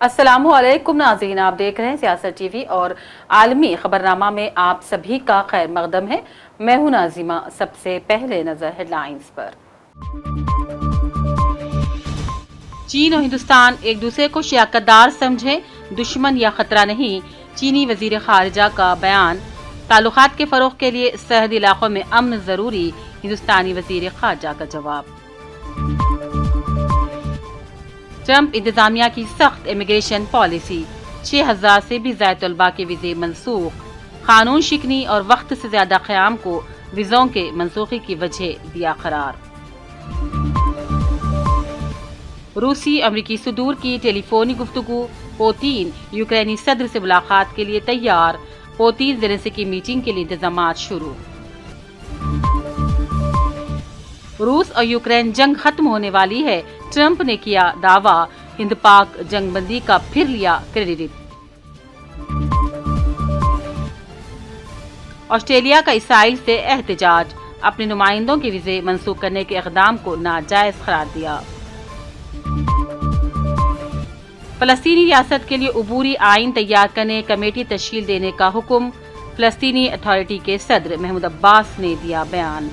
अस्सलामु अलैकुम नाज़रीन, आप देख रहे हैं सियासत टीवी और आलमी खबरनामा में आप सभी का खैर मकदम है। मैं हूं नाजिमा। सबसे पहले नजर हेडलाइंस पर। चीन और हिंदुस्तान एक दूसरे को शियाकतदार समझे, दुश्मन या खतरा नहीं। चीनी वजीर खारजा का बयान। ताल्लुकात के फरोग के लिए सरहदी इलाकों में अमन जरूरी, हिंदुस्तानी वजीर खारजा का जवाब। ट्रंप इंतजामिया की सख्त इमिग्रेशन पॉलिसी, 6000 से भी ज्यादा तलबा के वीजे मनसूख। कानून शिकनी और वक्त से ज्यादा क़याम को वीज़ों के मनसूखी की वजह दिया करार। रूसी अमरीकी सदूर की टेलीफोनी गुफ्तगू। पुतिन यूक्रेनी सदर से मुलाकात के लिए तैयार। पुतिन ज़ेलेंस्की की मीटिंग के लिए इंतजामात शुरू। रूस और यूक्रेन जंग खत्म होने वाली है, ट्रंप ने किया दावा। हिंद पाक जंगबंदी का फिर लिया क्रेडिट। ऑस्ट्रेलिया का इसराइल से एहतजाज, अपने नुमाइंदों के वीजे मंसूख करने के इक़दाम को नाजायज करार दिया। फलस्तीनी रियासत के लिए उबूरी आइन तैयार करने कमेटी तश्कील देने का हुक्म। फलस्तीनी अथॉरिटी के सदर महमूद अब्बास ने दिया बयान।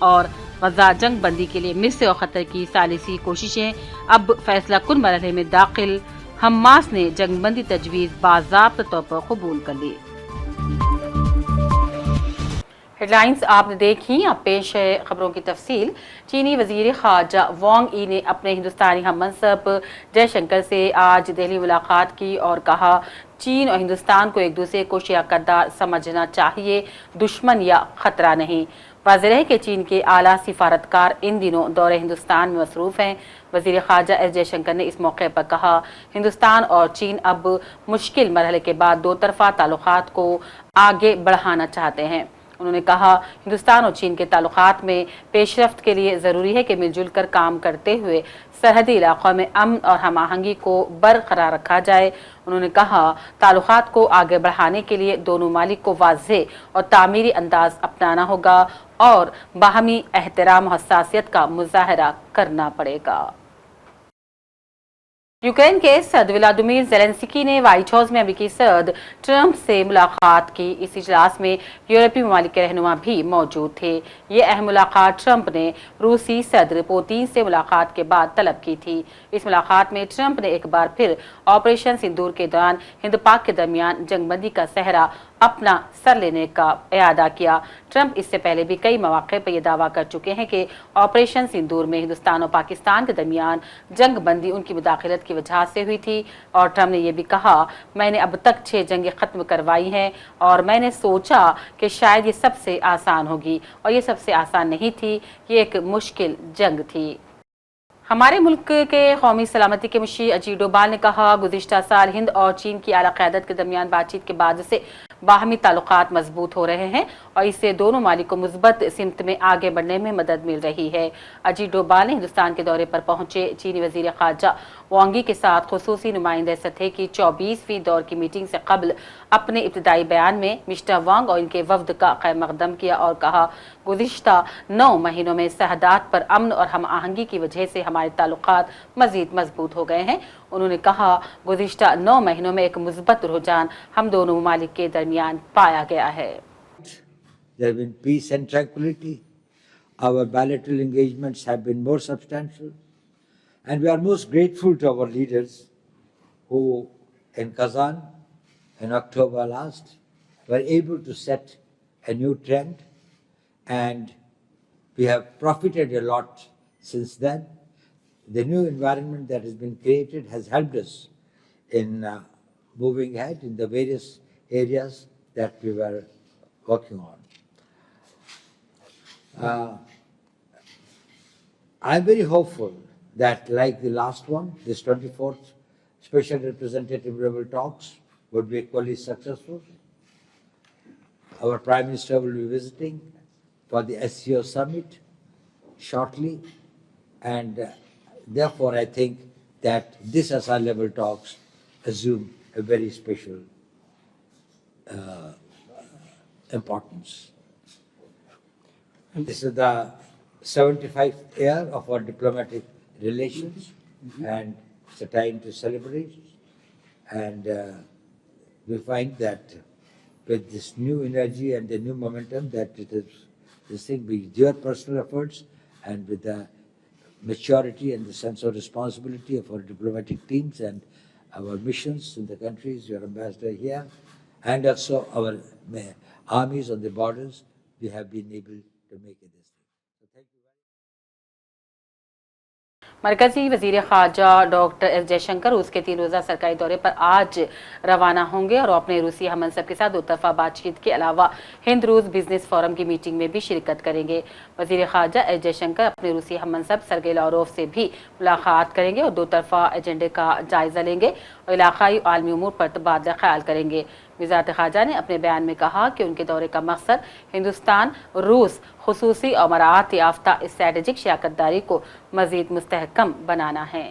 और गजा जंग बंदी के लिए मिस्र और कतर की सालिसी कोशिशें अब फैसला कुन मरहले में दाखिल। हमास ने जंग बंदी तजवीज़ बाज़ाब्ता तौर पर कबूल कर ली। हेडलाइंस आपने देखी, अब पेश है खबरों की तफसील। चीनी वजीर खारजा वांग यी ने अपने हिंदुस्तानी हममनसब जयशंकर से आज दिल्ली मुलाकात की और कहा, चीन और हिंदुस्तान को एक दूसरे को शियाकतदार समझना चाहिए, दुश्मन या खतरा नहीं। वाज़ेह है कि चीन के आला सिफारतकार इन दिनों दौरे हिंदुस्तान में मसरूफ हैं। वज़ीर ख़ारजा एस जयशंकर ने इस मौके पर कहा, हिंदुस्तान और चीन अब मुश्किल मरहले के बाद दो तरफ़ा ताल्लुकात को आगे बढ़ाना चाहते हैं। उन्होंने कहा, हिंदुस्तान और चीन के ताल्लुकात में पेशरफ्त के लिए ज़रूरी है कि मिलजुल कर काम करते हुए सरहदी इलाक़ों में अमन और हम आहंगी को बरकरार रखा जाए। उन्होंने कहा, ताल्लुकात को आगे बढ़ाने के लिए दोनों मालिक को वाज़ेह और तामीरी अंदाज अपनाना होगा और बाहमी एहतराम और हसासियत का मुजाहरा करना पड़ेगा। यूक्रेन के सदर व्लादिमीर ज़ेलेंस्की ने व्हाइट हाउस में अमेरिकी सदर ट्रंप से मुलाकात की। इस इजलास में यूरोपीय ममालिक के रहनुमा भी मौजूद थे। ये अहम मुलाकात ट्रंप ने रूसी सदर पुतिन से मुलाकात के बाद तलब की थी। इस मुलाकात में ट्रंप ने एक बार फिर ऑपरेशन सिंदूर के दौरान हिंद पाक के दरमियान जंगबंदी का सहरा अपना सर लेने का इरादा किया। ट्रंप इससे पहले भी कई मौके पर यह दावा कर चुके हैं कि ऑपरेशन सिंदूर में हिंदुस्तान और पाकिस्तान के दरमियान जंग बंदी उनकी मुदाखलत की वजह से हुई थी। और ट्रंप ने यह भी कहा, मैंने अब तक 6 जंगें खत्म करवाई हैं और मैंने सोचा कि शायद ये सबसे आसान होगी, और ये सबसे आसान नहीं थी, ये एक मुश्किल जंग थी। हमारे मुल्क के कौमी सलामती के मुशीर अजीत डोभाल ने कहा, गुज़िश्ता साल हिंद और चीन की आला क़यादत के दरमियान बातचीत के बाद से बाहमी ताल्लुकात मजबूत हो रहे हैं और इससे दोनों मालिक को मुस्बत सिमत में आगे बढ़ने में मदद मिल रही है। अजीत डोभाल ने हिंदुस्तान के दौरे पर पहुंचे चीनी वजीर खारजा वांग यी के साथ खुसूसी नुमाइंदे सतह की 24वीं दौर की मीटिंग से कबल अपने इब्तदाई बयान में मिस्टर वांग और इनके वफ्द का खैर मकदम किया और कहा, गुज़िश्ता 9 महीनों में सरहदात पर अमन और हम आहंगी की वजह से हमारे ताल्लुकात मजीद मजबूत हो गए हैं। उन्होंने कहा, गुज़िश्ता 9 महीनों में एक मुस्बत रुझान हम दोनों ममालिक के दरमियान पाया गया है। There have been peace and tranquility. Our bilateral engagements have been more substantial, and we are most grateful to our leaders who, in Kazan, in October last, were able to set a new trend, and we have profited a lot since then. The new environment that has been created has helped us in moving ahead in the various areas that we were working on. I'm very hopeful that, like the last one, this 24th Special Representative level talks would be equally successful. Our Prime Minister will be visiting for the SCO summit shortly, and therefore I think that this SR level talks assume a very special importance. This is the 75th year of our diplomatic relations, and It's a time to celebrate, and we find that with this new energy and the new momentum, that it is this thing with your personal efforts and with the maturity and the sense of responsibility of our diplomatic teams and our missions in the countries, your ambassador here, and also our armies on the borders, we have been able to make it this thing. So thank you. मरकजी वजीर खारजा doctor S Jaishankar रूस के 3 रोज़ा सरकारी दौरे पर आज रवाना होंगे और अपने रूसी हम मनसब के साथ दो तरफा बातचीत के अलावा हिंद रूस बिजनेस फोरम की मीटिंग में भी शिरकत करेंगे। वजीर खारजा एस जयशंकर अपने रूसी हम मनसब सरगेई लावरोव से भी मुलाकात करेंगे और दो तरफा एजेंडे का जायजा लेंगे और इलाकाई और आलमी उमूर पर तबादला ख्याल करेंगे। वज़ारत ख़ारजा ने अपने बयान में कहा कि उनके दौरे का मकसद हिंदुस्तान रूस खुसूसी और मराहत याफ्ता स्ट्रैटेजिक शराकतदारी को मज़ीद मुस्तहकम बनाना है।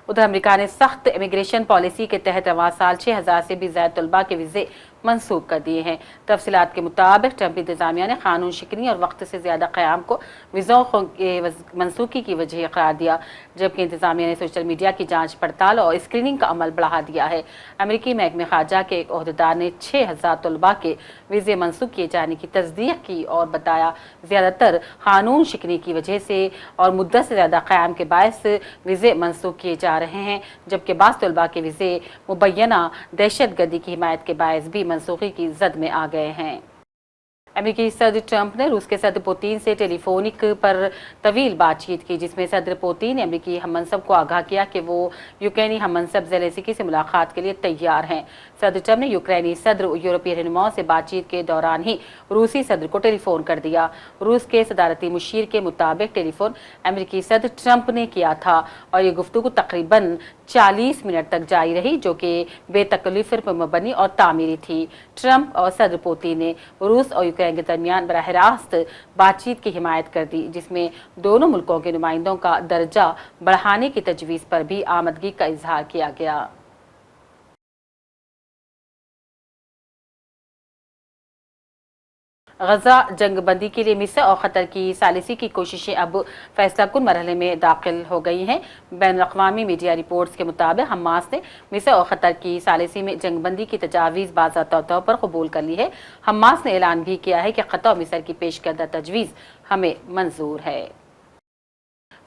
उधर अमेरिका ने सख्त इमिग्रेशन पॉलिसी के तहत रवां साल 6000 से भी ज्यादा तलबा के वीज़े मंसूख कर दिए हैं। तफसीलात के मुताबिक ट्रंप इंतजामिया ने कानून शिकनी और वक्त से ज्यादा क़याम को वीज़ों के मनसूखी की वजह करार दिया, जबकि इंतजामिया ने सोशल मीडिया की जांच पड़ताल और स्क्रीनिंग का अमल बढ़ा दिया है। अमेरिकी महकमे खारजा के एक ओहदेदार ने 6000 तलबा के वीज़े मनसूख किए जाने की तस्दीक की और बताया ज़्यादातर कानून शिकनी की वजह से और मुद्दत से ज़्यादा क़याम के बायस वीज़े मनसूख किए जा रहे हैं, जबकि बाज़ तलबा के वीज़े मुबैना दहशत गर्दी की हिमायत के बायस भी मनसूखी की जद में आ गए हैं। अमेरिकी सदर ट्रंप ने रूस के सदर पुतिन से टेलीफोनिक पर तवील बातचीत की, जिसमें सदर पुतिन ने अमेरिकी हममनसब को आगाह किया कि वो यूक्रेनी हममनसब ज़ेलेंस्की से मुलाकात के लिए तैयार हैं। सदर ट्रंप ने यूक्रेनी सदर और यूरोपीय रहनुमाओं से बातचीत के दौरान ही रूसी सदर को टेलीफोन कर दिया। रूस के सदारती मुशीर के मुताबिक टेलीफोन अमेरिकी सदर ट्रंप ने किया था और ये गुफ्तगू तकरीबन 40 मिनट तक जारी रही, जो कि बेतकल्लुफ़ पर मबनी और तामीरी थी। ट्रंप और सदर पुतिन ने रूस और यूक्रेन के दरमियान बराह रास्त बातचीत की हिमायत कर दी, जिसमें दोनों मुल्कों के नुमाइंदों का दर्जा बढ़ाने की तजवीज़ पर भी आमदगी का इजहार किया गया। गजा जंग बंदी के लिए मिस्र और क़तर की सालिसी की कोशिशें अब फैसला कुन मरहले में दाखिल हो गई हैं। बैन अक़वामी मीडिया रिपोर्ट्स के मुताबिक हमास ने मिस्र और क़तर की सालिसी में जंग बंदी की तजावीज़ बाज़ाब्ता तौर पर कबूल कर ली है। हमास ने ऐलान भी किया है कि क़तर और मिस्र की पेश करदा तजवीज़ हमें मंजूर है।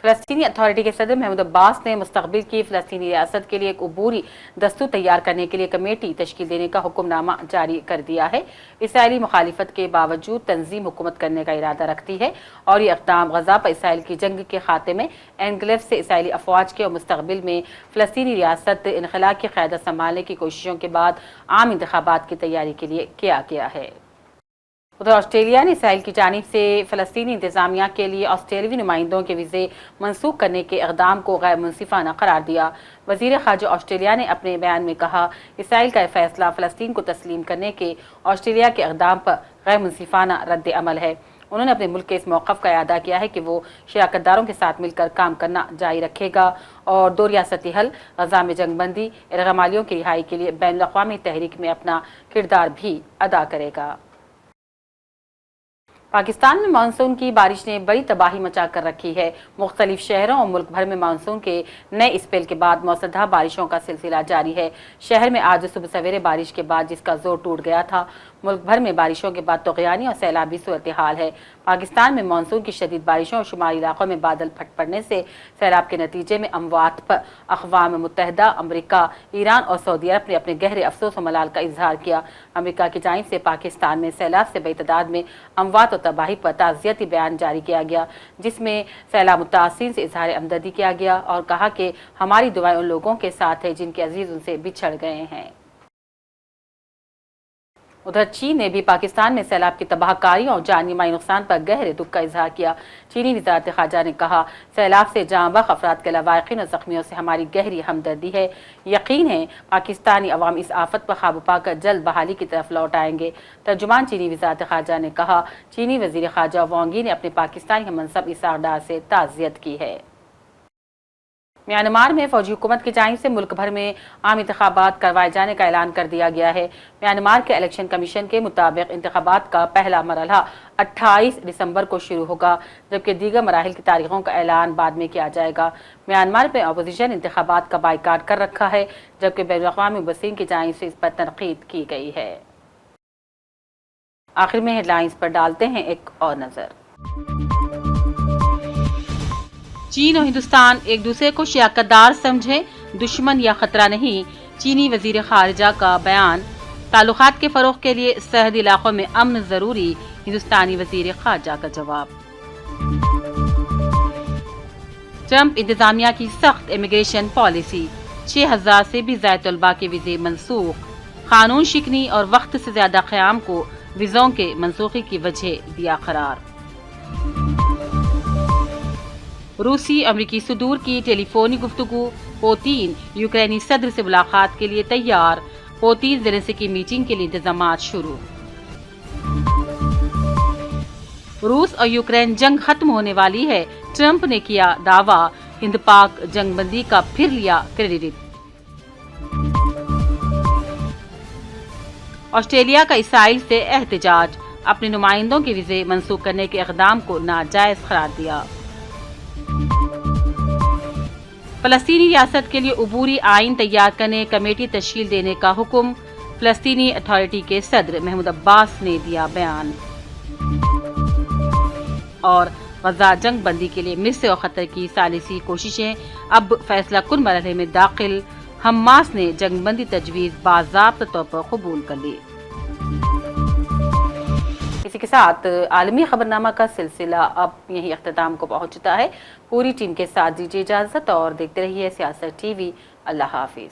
फ़लस्तीनी अथॉरिटी के सदर महमूद अब्बास ने मुस्तक़बिल की फ़लस्तीनी रियासत के लिए एक अबूरी दस्तूर तैयार करने के लिए कमेटी तश्कील देने का हुक्मनामा जारी कर दिया है। इसराइली मुखालिफत के बावजूद तंजीम हुकूमत करने का इरादा रखती है और ये इक़दाम गजा पर इसराइल की जंग के खाते में एनक्लेव से इसराइली अफवाज के और मुस्तक़बिल में फ़लस्तीनी रियासत इनख़ला की क़यादत संभालने की कोशिशों के बाद आम इंतख़ाबात की तैयारी के लिए किया गया है। उधर ऑस्ट्रेलिया ने इसराइल की जानिब से फ़लस्तीनी इंतज़ामिया के लिए ऑस्ट्रेलियावी नुमाइंदों के वीज़े मनसूख करने के इक़दाम को गैर मुनसिफ़ाना करार दिया। वज़ीर ख़ारजा ऑस्ट्रेलिया ने अपने बयान में कहा, इसराइल का फैसला फ़लस्तीन को तस्लीम करने के ऑस्ट्रेलिया के इक़दाम पर गैर मुनसिफ़ाना रद्द अमल है। उन्होंने अपने मुल्क के इस मौक़िफ़ का अदा किया है कि वो शराकतदारों के साथ मिलकर काम करना जारी रखेगा और दो रियासती हल, गजा में जंगबंदी, इरग़ामालियों की रिहाई के लिए बैन अक़वामी तहरीक में अपना किरदार भी अदा करेगा। पाकिस्तान में मानसून की बारिश ने बड़ी तबाही मचा कर रखी है। मुख्तलिफ शहरों और मुल्क भर में मानसून के नए स्पेल के बाद मौसलाधार बारिशों का सिलसिला जारी है। शहर में आज सुबह सवेरे बारिश के बाद जिसका जोर टूट गया था। मुल्क भर में बारिशों के बाद तुग़यानी और सैलाबी सूरत हाल है। पाकिस्तान में मानसून की शदीद बारिशों और शुमारी इलाकों में बादल फट पड़ने से सैलाब के नतीजे में अमवात पर अक़वाम मुत्तहिदा, अमरीका, ईरान और सऊदी अरब ने अपने गहरे अफसोस और मलाल का इजहार किया। अमरीका की जानिब से पाकिस्तान में सैलाब से बड़ी तादाद में अमवात और तबाही पर ताज़ियती बयान जारी किया गया, जिसमें सैलाब मुतासिरीन से इजहार हमदर्दी किया गया और कहा कि हमारी दुआएं उन लोगों के साथ है जिनके अजीज उनसे बिछड़ गए हैं। उधर चीन ने भी पाकिस्तान में सैलाब की तबाहकारी और जानी माली नुकसान पर गहरे दुख का इजहार किया। चीनी वज़ारत ख़ारजा ने कहा, सैलाब से जाँ बख्श अफराद के लवाहिकीन और ज़ख्मियों से हमारी गहरी हमदर्दी है। यकीन है पाकिस्तानी अवाम इस आफत पर काबू पाकर जल्द बहाली की तरफ लौट आएंगे। तर्जुमान चीनी वज़ारत ख़ारजा ने कहा, चीनी वज़ीर ख़ारजा वांग यी ने अपने पाकिस्तानी हममनसब इस इक़दार से ताज़ियत की है। म्यांमार में फौजी हुकूमत की जानिब से मुल्क भर में आम इंतखाबात करवाए जाने का ऐलान कर दिया गया है। म्यांमार के इलेक्शन कमीशन के मुताबिक इंतखाबात का पहला मरहला 28 दिसंबर को शुरू होगा, जबकि दीगर मराहिल की तारीखों का ऐलान बाद में किया जाएगा। म्यांमार में अपोजिशन इंतखाबात का बाइकाट कर रखा है, जबकि बैनुल-अक़वामी मुबस्सिरीन की जानिब से इस पर तनकीद की गई है। आखिर में हेडलाइंस पर डालते हैं एक और नजर। चीन और हिंदुस्तान एक दूसरे को शियाकतदार समझे, दुश्मन या खतरा नहीं। चीनी वजीर खारजा का बयान। ताल्लुकात के फरोग के लिए सरहदी इलाकों में अमन जरूरी, हिंदुस्तानी वजीर खारजा का जवाब। ट्रंप इंतजामिया की सख्त इमिग्रेशन पॉलिसी, 6000 से भी ज्यादा तलबा के वीजे मनसूख। कानून शिकनी और वक्त से ज्यादा क़याम को वीज़ों के मनसूखी की वजह दिया करार। रूसी अमरीकी सुदूर की टेलीफोनी गुफ्तगू। पुतिन यूक्रेनी सदर से मुलाकात के लिए तैयार। पुतिन ज़ेलेंस्की की मीटिंग के लिए इंतजामात शुरू। रूस और यूक्रेन जंग खत्म होने वाली है, ट्रंप ने किया दावा। हिंद पाक जंगबंदी का फिर लिया क्रेडिट। ऑस्ट्रेलिया का इसराइल से एहतजाज, अपने नुमाइंदों के वीजे मंसूख करने के इक़दाम को नाजायज करार दिया। फलस्तीनी रियासत के लिए उबूरी आइन तैयार करने कमेटी तश्कील देने का हुक्म। फलस्तीनी अथॉरिटी के सदर महमूद अब्बास ने दिया बयान। और गजा जंग बंदी के लिए मिस्र और कतर की सालिसी कोशिशें अब फैसला कुन मरहले में दाखिल। हमास ने जंग बंदी तजवीज़ बाज़ाब्ता तौर पर कबूल कर ली। इसी के साथ आलमी खबरनामा का सिलसिला अब यही अख्ताम को पहुंचता है। पूरी टीम के साथ दीजिए इजाजत और देखते रहिए सियासत टीवी। अल्लाह हाफिज।